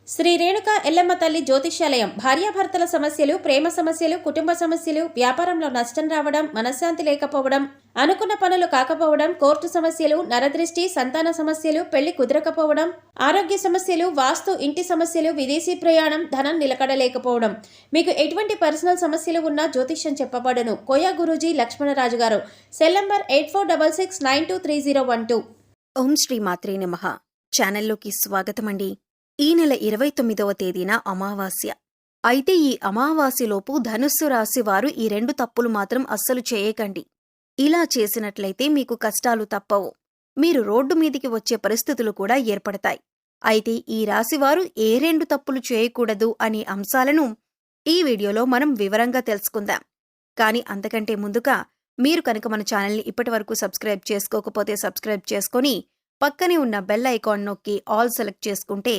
శ్రీ రేణుక ఎల్లమ్మ తల్లి జ్యోతిష్యాలయం భార్యాభర్తల సమస్యలు, ప్రేమ సమస్యలు, కుటుంబ సమస్యలు, వ్యాపారంలో నష్టం రావడం, మనశ్శాంతి లేకపోవడం, అనుకున్న పనులు కాకపోవడం, కోర్టు సమస్యలు, నరదృష్టి, సంతాన సమస్యలు, పెళ్లి కుదరకపోవడం, ఆరోగ్య సమస్యలు, వాస్తు, ఇంటి సమస్యలు, విదేశీ ప్రయాణం, ధనం నిలకడలేకపోవడం, మీకు ఎటువంటి పర్సనల్ సమస్యలు ఉన్నా జ్యోతిష్యం చెప్పబడును. కోయా గురూజీ లక్ష్మణరాజు గారు. Cell number 8466923012. ఓం శ్రీ మాత్రే నమః. ఛానల్లోకి స్వాగతమండి. ఈ నెల 29వ తేదీన అమావాస్య. అయితే ఈ అమావాస్యలోపు ధనుస్సు రాశి వారు ఈ 2 తప్పులు మాత్రం అస్సలు చేయకండి. ఇలా చేసినట్లయితే మీకు కష్టాలు తప్పవు. మీరు రోడ్డు మీదికి వచ్చే పరిస్థితులు కూడా ఏర్పడతాయి. అయితే ఈ రాశివారు ఏ 2 తప్పులు చేయకూడదు అనే అంశాలను ఈ వీడియోలో మనం వివరంగా తెలుసుకుందాం. కానీ అంతకంటే ముందుగా మీరు కనుక మన ఛానల్ని ఇప్పటివరకు సబ్స్క్రైబ్ చేసుకోకపోతే సబ్స్క్రైబ్ చేసుకొని పక్కనే ఉన్న బెల్ ఐకాన్ నొక్కి ఆల్ సెలెక్ట్ చేసుకుంటే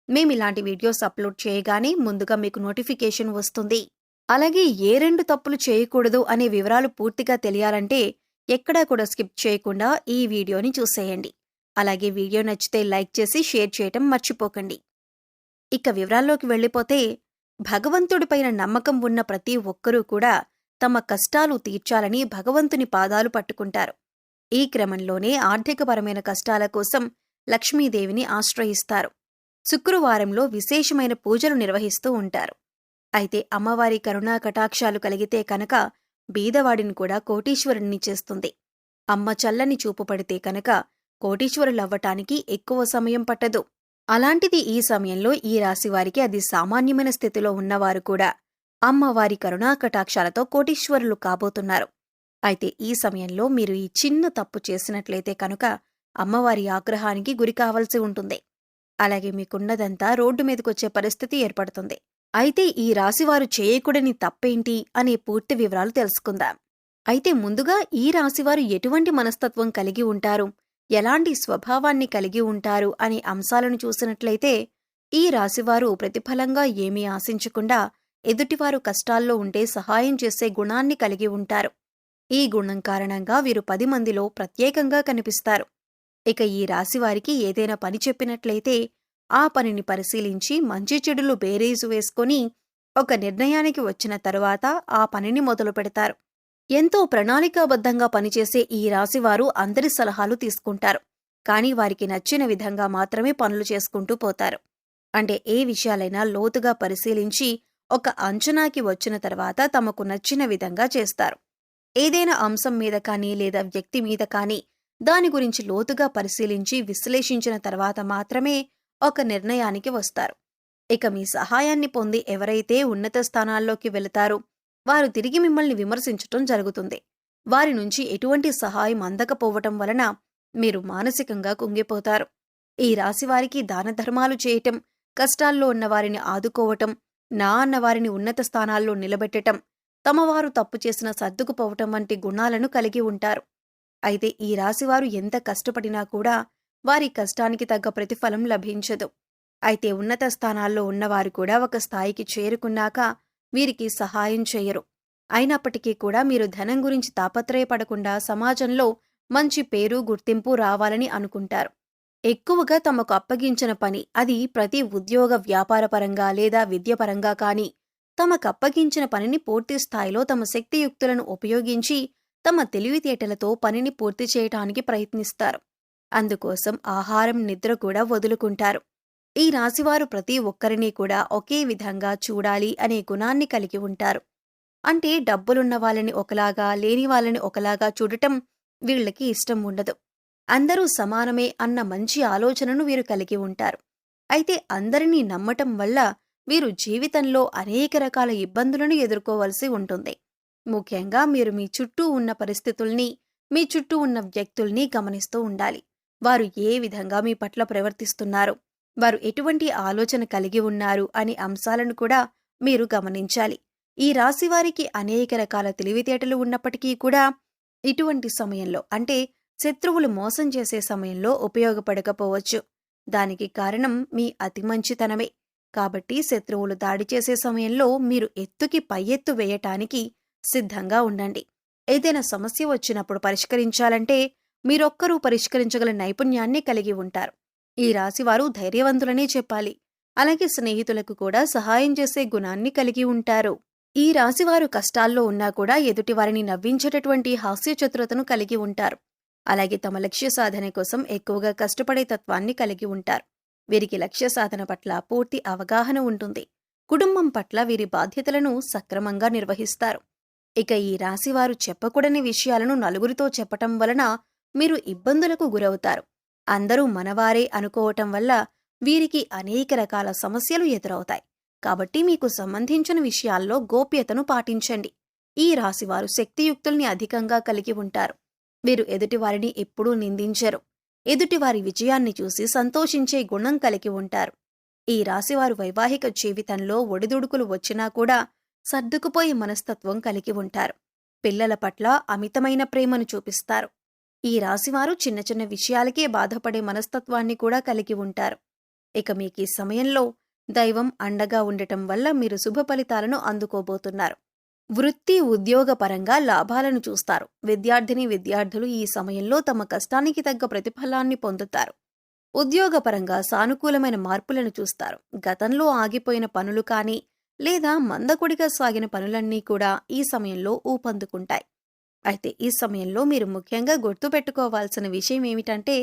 మేమిలాంటి వీడియోస్ అప్లోడ్ చేయగానే ముందుగా మీకు నోటిఫికేషన్ వస్తుంది. అలాగే ఏ 2 తప్పులు చేయకూడదు అనే వివరాలు పూర్తిగా తెలియాలంటే ఎక్కడా కూడా స్కిప్ చేయకుండా ఈ వీడియోని చూసేయండి. అలాగే వీడియో నచ్చితే లైక్ చేసి షేర్ చేయటం మర్చిపోకండి. ఇక వివరాల్లోకి వెళ్ళిపోతే, భగవంతుడిపైన నమ్మకం ఉన్న ప్రతి ఒక్కరూ కూడా తమ కష్టాలు తీర్చాలని భగవంతుని పాదాలు పట్టుకుంటారు. ఈ క్రమంలోనే ఆర్థికపరమైన కష్టాల కోసం లక్ష్మీదేవిని ఆశ్రయిస్తారు. శుక్రవారంలో విశేషమైన పూజలు నిర్వహిస్తూ ఉంటారు. అయితే అమ్మవారి కరుణా కటాక్షాలు కలిగితే కనుక బీదవాడిని కూడా కోటీశ్వరుణ్ణి చేస్తుంది. అమ్మ చల్లని చూపు పడితే కనుక కోటీశ్వరులవ్వటానికి ఎక్కువ సమయం పట్టదు. అలాంటిది ఈ సమయంలో ఈ రాశివారికి అది సామాన్యమైన స్థితిలో ఉన్నవారు కూడా అమ్మవారి కరుణా కటాక్షాలతో కోటీశ్వరులు కాబోతున్నారు. అయితే ఈ సమయంలో మీరు ఈ చిన్న తప్పు చేసినట్లయితే కనుక అమ్మవారి ఆగ్రహానికి గురి కావాల్సి ఉంటుంది. అలాగే మీకున్నదంతా రోడ్డు మీదకొచ్చే పరిస్థితి ఏర్పడుతుంది. అయితే ఈ రాశివారు చేయకూడని తప్పేంటి అనే పూర్తి వివరాలు తెలుసుకుందాం. అయితే ముందుగా ఈ రాశివారు ఎటువంటి మనస్తత్వం కలిగి ఉంటారు, ఎలాంటి స్వభావాన్ని కలిగి ఉంటారు అనే అంశాలను చూసినట్లయితే ఈ రాశివారు ప్రతిఫలంగా ఏమీ ఆశించకుండా ఎదుటివారు కష్టాల్లో ఉంటే సహాయం చేసే గుణాన్ని కలిగి ఉంటారు. ఈ గుణం కారణంగా వీరు 10 మందిలో ప్రత్యేకంగా కనిపిస్తారు. ఇక ఈ రాశివారికి ఏదైనా పని చెప్పినట్లయితే ఆ పనిని పరిశీలించి మంచి చెడులు బేరీజు వేసుకొని ఒక నిర్ణయానికి వచ్చిన తరువాత ఆ పనిని మొదలు పెడతారు. ఎంతో ప్రణాళికాబద్ధంగా పనిచేసే ఈ రాశివారు అందరి సలహాలు తీసుకుంటారు. కానీ వారికి నచ్చిన విధంగా మాత్రమే పనులు చేసుకుంటూ పోతారు. అంటే ఏ విషయాలైనా లోతుగా పరిశీలించి ఒక అంచనాకి వచ్చిన తర్వాత తమకు నచ్చిన విధంగా చేస్తారు. ఏదైనా అంశం మీద కానీ లేదా వ్యక్తి మీద కానీ దాని గురించి లోతుగా పరిశీలించి విశ్లేషించిన తర్వాత మాత్రమే ఒక నిర్ణయానికి వస్తారు. ఇక మీ సహాయాన్ని పొంది ఎవరైతే ఉన్నత స్థానాల్లోకి వెళతారో వారు తిరిగి మిమ్మల్ని విమర్శించటం జరుగుతుంది. వారి నుంచి ఎటువంటి సహాయం అందకపోవటం వలన మీరు మానసికంగా కుంగిపోతారు. ఈ రాశివారికి దానధర్మాలు చేయటం, కష్టాల్లో ఉన్నవారిని ఆదుకోవటం, నా అన్నవారిని ఉన్నత స్థానాల్లో నిలబెట్టటం, తమవారు తప్పు చేసిన సర్దుకుపోవటం వంటి గుణాలను కలిగి ఉంటారు. అయితే ఈ రాశివారు ఎంత కష్టపడినా కూడా వారి కష్టానికి తగ్గ ప్రతిఫలం లభించదు. అయితే ఉన్నత స్థానాల్లో ఉన్నవారు కూడా ఒక స్థాయికి చేరుకున్నాక వీరికి సహాయం చేయరు. అయినప్పటికీ కూడా మీరు ధనం గురించి తాపత్రయపడకుండా సమాజంలో మంచి పేరు, గుర్తింపు రావాలని అనుకుంటారు. ఎక్కువగా తమకు అప్పగించిన పని, అది ప్రతి ఉద్యోగ వ్యాపారపరంగా లేదా విద్యపరంగా కానీ తమకప్పగించిన పనిని పూర్తి స్థాయిలో తమ శక్తియుక్తులను ఉపయోగించి తమ తెలివితేటలతో పనిని పూర్తి చేయటానికి ప్రయత్నిస్తారు. అందుకోసం ఆహారం, నిద్ర కూడా వదులుకుంటారు. ఈ రాశివారు ప్రతి ఒక్కరినీ కూడా ఒకే విధంగా చూడాలి అనే గుణాన్ని కలిగి ఉంటారు. అంటే డబ్బులున్న వాళ్ళని ఒకలాగా, లేని వాళ్ళని ఒకలాగా చూడటం వీళ్ళకి ఇష్టం ఉండదు. అందరూ సమానమే అన్న మంచి ఆలోచనను వీరు కలిగి ఉంటారు. అయితే అందరినీ నమ్మటం వల్ల వీరు జీవితంలో అనేక రకాల ఇబ్బందులను ఎదుర్కోవలసి ఉంటుంది. ముఖ్యంగా మీరు మీ చుట్టూ ఉన్న పరిస్థితుల్ని, మీ చుట్టూ ఉన్న వ్యక్తుల్ని గమనిస్తూ ఉండాలి. వారు ఏ విధంగా మీ పట్ల ప్రవర్తిస్తున్నారు, వారు ఎటువంటి ఆలోచన కలిగి ఉన్నారు అనే అంశాలను కూడా మీరు గమనించాలి. ఈ రాశివారికి అనేక రకాల తెలివితేటలు ఉన్నప్పటికీ కూడా ఇటువంటి సమయంలో, అంటే శత్రువులు మోసం చేసే సమయంలో ఉపయోగపడకపోవచ్చు. దానికి కారణం మీ అతి మంచితనమే. కాబట్టి శత్రువులు దాడి చేసే సమయంలో మీరు ఎత్తుకి పై ఎత్తు వేయటానికి సిద్ధంగా ఉండండి. ఏదైనా సమస్య వచ్చినప్పుడు పరిష్కరించాలంటే మీరొక్కరూ పరిష్కరించగల నైపుణ్యాన్ని కలిగి ఉంటారు. ఈ రాశివారు ధైర్యవంతులనే చెప్పాలి. అలాగే స్నేహితులకు కూడా సహాయం చేసే గుణాన్ని కలిగి ఉంటారు. ఈ రాశివారు కష్టాల్లో ఉన్నా కూడా ఎదుటివారిని నవ్వించేటటువంటి హాస్య చతురతను కలిగి ఉంటారు. అలాగే తమ లక్ష్య సాధన కోసం ఎక్కువగా కష్టపడే తత్వాన్ని కలిగి ఉంటారు. వీరికి లక్ష్య సాధన పట్ల పూర్తి అవగాహన ఉంటుంది. కుటుంబం పట్ల వీరి బాధ్యతలను సక్రమంగా నిర్వహిస్తారు. ఇక ఈ రాశివారు చెప్పకూడని విషయాలను నలుగురితో చెప్పటం వలన మీరు ఇబ్బందులకు గురవుతారు. అందరూ మనవారే అనుకోవటం వల్ల వీరికి అనేక రకాల సమస్యలు ఎదురవుతాయి. కాబట్టి మీకు సంబంధించిన విషయాల్లో గోప్యతను పాటించండి. ఈ రాశివారు శక్తియుక్తుల్ని అధికంగా కలిగి ఉంటారు. వీరు ఎదుటివారిని ఎప్పుడూ నిందించరు. ఎదుటివారి విజయాన్ని చూసి సంతోషించే గుణం కలిగి ఉంటారు. ఈ రాశివారు వైవాహిక జీవితంలో ఒడిదుడుకులు వచ్చినా కూడా సర్దుకుపోయే మనస్తత్వం కలిగి ఉంటారు. పిల్లల పట్ల అమితమైన ప్రేమను చూపిస్తారు. ఈ రాశివారు చిన్న చిన్న విషయాలకే బాధపడే మనస్తత్వాన్ని కూడా కలిగి ఉంటారు. ఇక మీకీ సమయంలో దైవం అండగా ఉండటం వల్ల మీరు శుభ ఫలితాలను అందుకోబోతున్నారు. వృత్తి ఉద్యోగ పరంగా లాభాలను చూస్తారు. విద్యార్థులు ఈ సమయంలో తమ కష్టానికి తగ్గ ప్రతిఫలాన్ని పొందుతారు. ఉద్యోగపరంగా సానుకూలమైన మార్పులను చూస్తారు. గతంలో ఆగిపోయిన పనులు కానీ లేదా మందకొడిగా సాగిన పనులన్నీ కూడా ఈ సమయంలో ఊపందుకుంటాయి. అయితే ఈ సమయంలో మీరు ముఖ్యంగా గుర్తుపెట్టుకోవాల్సిన విషయం ఏమిటంటే,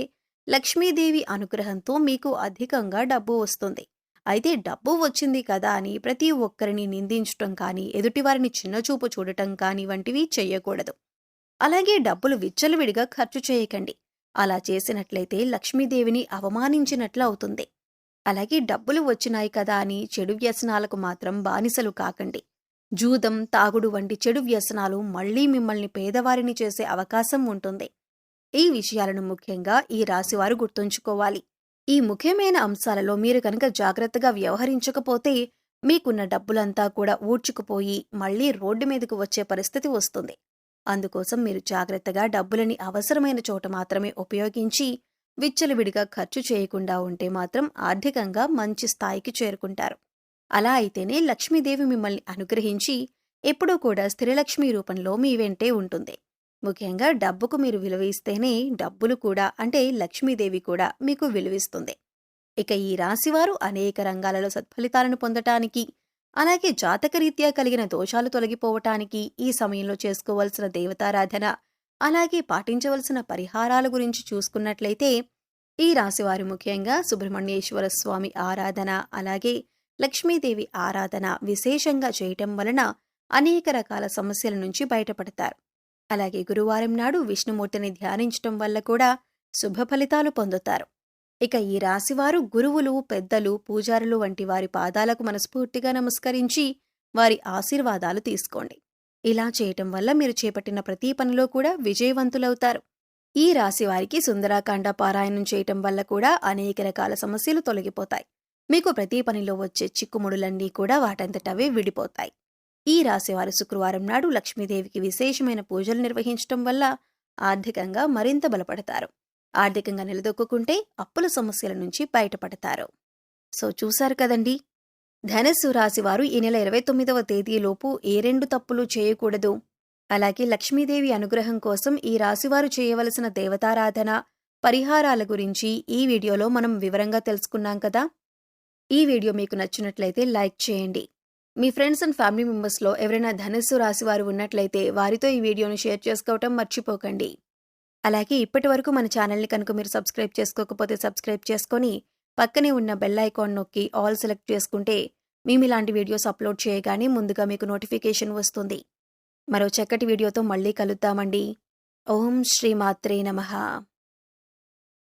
లక్ష్మీదేవి అనుగ్రహంతో మీకు అధికంగా డబ్బు వస్తుంది. అయితే డబ్బు వచ్చింది కదా అని ప్రతి ఒక్కరిని నిందించటం కానీ, ఎదుటివారిని చిన్నచూపు చూడటం కానీ వంటివి చెయ్యకూడదు. అలాగే డబ్బులు విచ్చలవిడిగా ఖర్చు చేయకండి. అలా చేసినట్లయితే లక్ష్మీదేవిని అవమానించినట్లు అవుతుంది. అలాగే డబ్బులు వచ్చినాయి కదా అని చెడు వ్యసనాలకు మాత్రం బానిసలు కాకండి. జూదం, తాగుడు వంటి చెడు వ్యసనాలు మళ్లీ మిమ్మల్ని పేదవారిని చేసే అవకాశం ఉంటుంది. ఈ విషయాలను ముఖ్యంగా ఈ రాశివారు గుర్తుంచుకోవాలి. ఈ ముఖ్యమైన అంశాలలో మీరు కనుక జాగ్రత్తగా వ్యవహరించకపోతే మీకున్న డబ్బులంతా కూడా ఊడ్చుకుపోయి మళ్లీ రోడ్డు మీదకు వచ్చే పరిస్థితి వస్తుంది. అందుకోసం మీరు జాగ్రత్తగా డబ్బులని అవసరమైన చోట మాత్రమే ఉపయోగించి విచ్చలవిడిగా ఖర్చు చేయకుండా ఉంటే మాత్రం ఆర్థికంగా మంచి స్థాయికి చేరుకుంటారు. అలా అయితేనే లక్ష్మీదేవి మిమ్మల్ని అనుగ్రహించి ఎప్పుడూ కూడా స్థిరలక్ష్మి రూపంలో మీ వెంటే ఉంటుంది. ముఖ్యంగా డబ్బుకు మీరు విలువ ఇస్తేనే డబ్బులు కూడా అంటే లక్ష్మీదేవి కూడా మీకు విలువిస్తుంది. ఇక ఈ రాశివారు అనేక రంగాలలో సత్ఫలితాలను పొందటానికి, అలాగే జాతకరీత్యా కలిగిన దోషాలు తొలగిపోవటానికి ఈ సమయంలో చేసుకోవలసిన దేవతారాధన, అలాగే పాటించవలసిన పరిహారాల గురించి చూసుకున్నట్లయితే ఈ రాశివారు ముఖ్యంగా సుబ్రహ్మణ్యేశ్వర స్వామి ఆరాధన, అలాగే లక్ష్మీదేవి ఆరాధన విశేషంగా చేయటం వలన అనేక రకాల సమస్యల నుంచి బయటపడతారు. అలాగే గురువారం నాడు విష్ణుమూర్తిని ధ్యానించటం వల్ల కూడా శుభ ఫలితాలు పొందుతారు. ఇక ఈ రాశివారు గురువులు, పెద్దలు, పూజారులు వంటి వారి పాదాలకు మనస్ఫూర్తిగా నమస్కరించి వారి ఆశీర్వాదాలు తీసుకోండి. ఇలా చేయటం వల్ల మీరు చేపట్టిన ప్రతి పనిలో కూడా విజయవంతులవుతారు. ఈ రాశివారికి సుందరాకాండ పారాయణం చేయటం వల్ల కూడా అనేక రకాల సమస్యలు తొలగిపోతాయి. మీకు ప్రతి పనిలో వచ్చే చిక్కుముడులన్నీ కూడా వాటంతటవే విడిపోతాయి. ఈ రాశివారు శుక్రవారం నాడు లక్ష్మీదేవికి విశేషమైన పూజలు నిర్వహించటం వల్ల ఆర్థికంగా మరింత బలపడతారు. ఆర్థికంగా నిలదొక్కుంటే అప్పుల సమస్యల నుంచి బయటపడతారు. సో చూశారు కదండి, ధనస్సు రాశివారు ఈ నెల 29వ తేదీలోపు ఏ 2 తప్పులు చేయకూడదు. అలాగే లక్ష్మీదేవి అనుగ్రహం కోసం ఈ రాశివారు చేయవలసిన దేవతారాధన, పరిహారాల గురించి ఈ వీడియోలో మనం వివరంగా తెలుసుకున్నాం కదా. ఈ వీడియో మీకు నచ్చినట్లయితే లైక్ చేయండి. మీ ఫ్రెండ్స్ అండ్ ఫ్యామిలీ మెంబర్స్లో ఎవరైనా ధనస్సు రాశివారు ఉన్నట్లయితే వారితో ఈ వీడియోని షేర్ చేసుకోవటం మర్చిపోకండి. అలాగే ఇప్పటి వరకు మన ఛానల్ని కనుక మీరు సబ్స్క్రైబ్ చేసుకోకపోతే సబ్స్క్రైబ్ చేసుకొని పక్కనే ఉన్న బెల్ ఐకాన్ నొక్కి ఆల్ సెలెక్ట్ చేసుకుంటే మేము ఇలాంటి వీడియోస్ అప్లోడ్ చేయగానే ముందుగా మీకు నోటిఫికేషన్ వస్తుంది. మరో చక్కటి వీడియోతో మళ్ళీ కలుద్దామండి. ఓం శ్రీ మాత్రే నమః.